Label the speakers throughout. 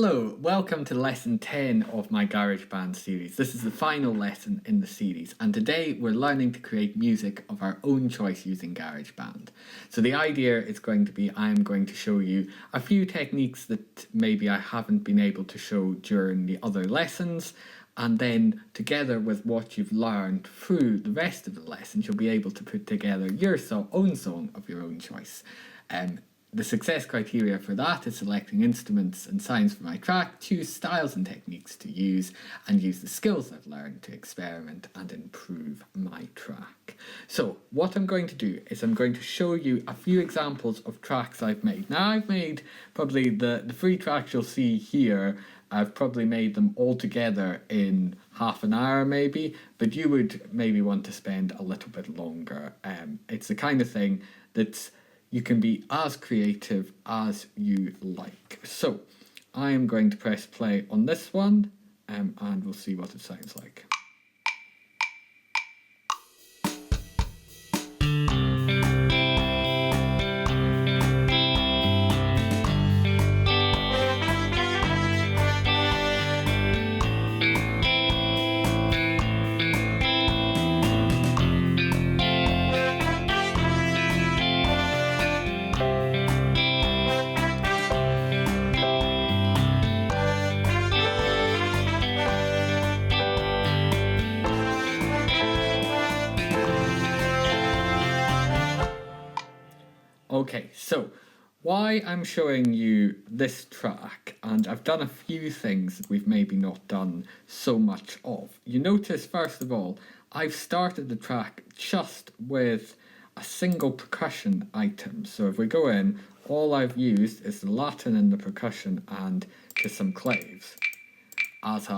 Speaker 1: Hello, welcome to lesson 10 of my GarageBand series. This is the final lesson in the series, and today we're learning to create music of our own choice using GarageBand. So the idea is going to be I'm going to show you a few techniques that maybe I haven't been able to show during the other lessons, and then together with what you've learned through the rest of the lessons, you'll be able to put together your own song of your own choice. The success criteria for that is selecting instruments and sounds for my track, choose styles and techniques to use, and use the skills I've learned to experiment and improve my track. So what I'm going to do is I'm going to show you a few examples of tracks I've made. Now I've made probably the 3 tracks you'll see here, I've probably made them all together in half an hour maybe, but you would maybe want to spend a little bit longer. It's the kind of thing that's you can be as creative as you like. So I am going to press play on this one and we'll see what it sounds like. Okay, so why I'm showing you this track, and I've done a few things that we've maybe not done so much of. You notice, first of all, I've started the track just with a single percussion item. So if we go in, all I've used is the Latin and the percussion and just some claves as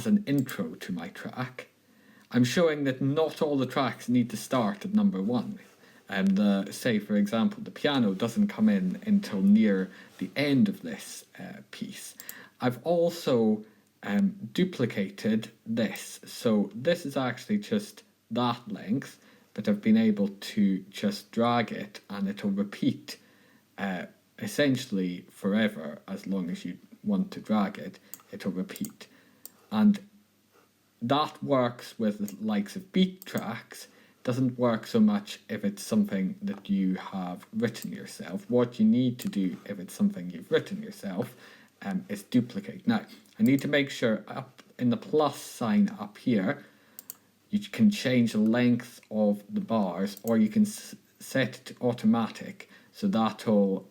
Speaker 1: an intro to my track. I'm showing that not all the tracks need to start at number 1. And say, for example, the piano doesn't come in until near the end of this piece. I've also duplicated this. So this is actually just that length, but I've been able to just drag it and it'll repeat essentially forever. As long as you want to drag it, it'll repeat. And that works with the likes of beat tracks. Doesn't work so much if it's something that you have written yourself. What you need to do if it's something you've written yourself is duplicate. Now, I need to make sure up in the plus sign up here, you can change the length of the bars, or you can set it to automatic, so that'll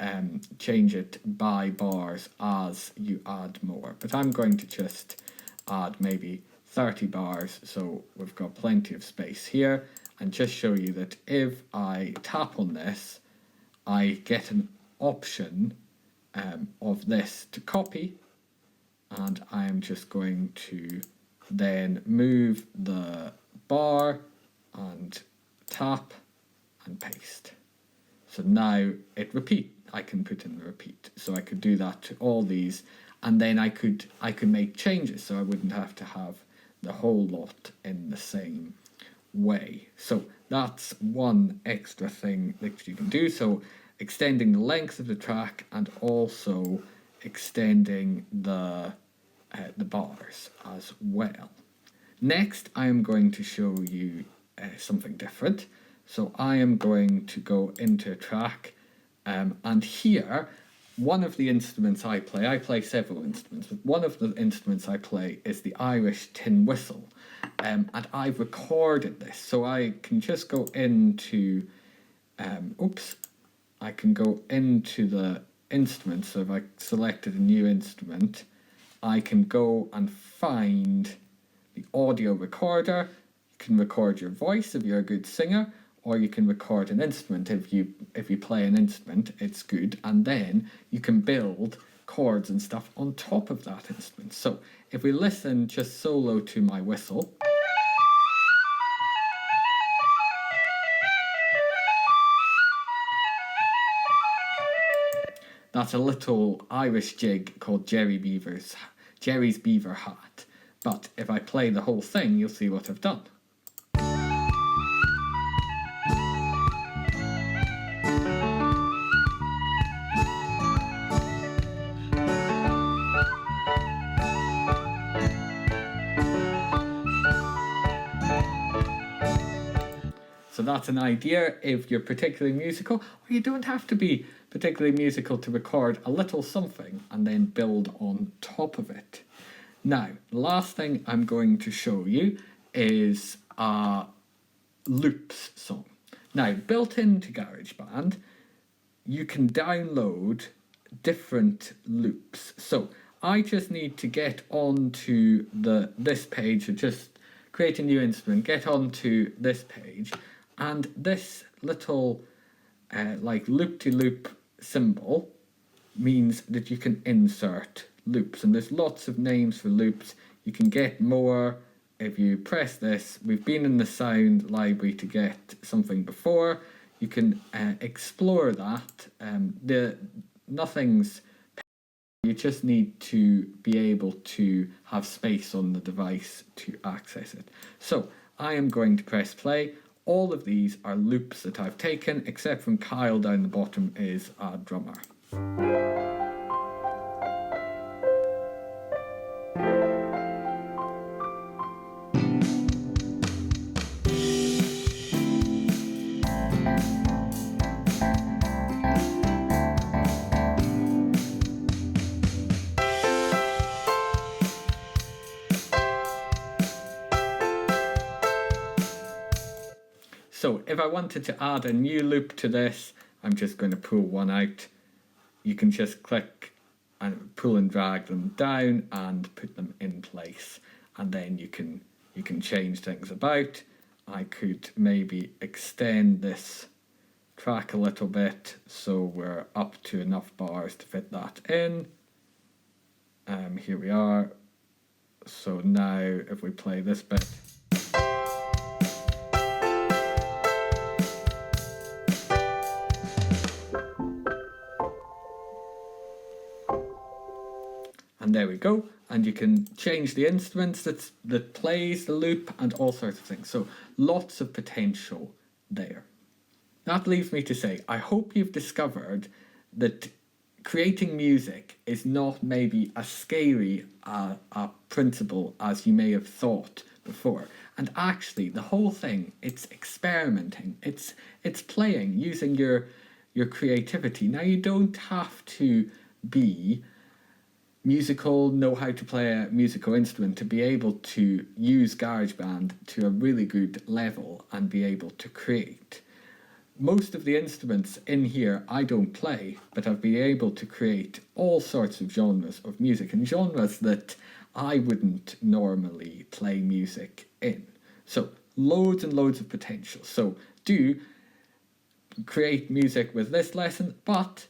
Speaker 1: change it by bars as you add more. But I'm going to just add maybe 30 bars, so we've got plenty of space here. And just show you that if I tap on this, I get an option of this to copy, and I am just going to then move the bar and tap and paste. So now it repeat. I can put in the repeat. So I could do that to all these, and then I could make changes, so I wouldn't have to have the whole lot in the same way. So that's one extra thing that you can do. So extending the length of the track and also extending the bars as well. Next, I am going to show you something different. So I am going to go into a track and here one of the instruments I play several instruments, but one of the instruments I play is the Irish tin whistle. And I've recorded this, so I can just go into, I can go into the instrument. So if I selected a new instrument, I can go and find the audio recorder. You can record your voice if you're a good singer, or you can record an instrument. If you play an instrument, it's good, and then you can build chords and stuff on top of that instrument. So if we listen just solo to my whistle, that's a little Irish jig called Jerry's Beaver Hat. But if I play the whole thing, you'll see what I've done. So that's an idea if you're particularly musical, or you don't have to be particularly musical to record a little something and then build on top of it. Now, the last thing I'm going to show you is a loops song. Now, built into GarageBand, you can download different loops. So I just need to get onto this page, so just create a new instrument, get onto this page, and this little like loop-to-loop symbol means that you can insert loops, and there's lots of names for loops. You can get more if you press this. We've been in the sound library to get something before. You can explore that. Nothing's, you just need to be able to have space on the device to access it. So I am going to press play. All of these are loops that I've taken, except from Kyle down the bottom is a drummer. So if I wanted to add a new loop to this, I'm just going to pull one out. You can just click and pull and drag them down and put them in place. And then you can change things about. I could maybe extend this track a little bit so we're up to enough bars to fit that in. Here we are. So now if we play this bit, and there we go, and you can change the instruments that plays the loop and all sorts of things. So lots of potential there. That leaves me to say, I hope you've discovered that creating music is not maybe as scary a principle as you may have thought before. And actually, the whole thing, it's experimenting, it's playing, using your creativity. Now, you don't have to be musical, know how to play a musical instrument to be able to use GarageBand to a really good level and be able to create. Most of the instruments in here I don't play, but I've been able to create all sorts of genres of music, and genres that I wouldn't normally play music in. So loads and loads of potential. So do create music with this lesson, but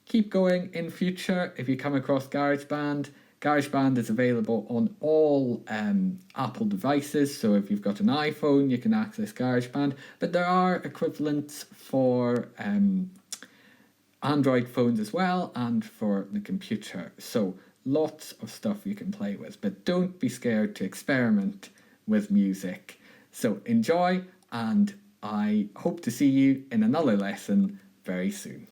Speaker 1: keep going in future. If you come across GarageBand, GarageBand is available on all Apple devices. So if you've got an iPhone, you can access GarageBand. But there are equivalents for Android phones as well, and for the computer. So lots of stuff you can play with. But don't be scared to experiment with music. So enjoy, and I hope to see you in another lesson very soon.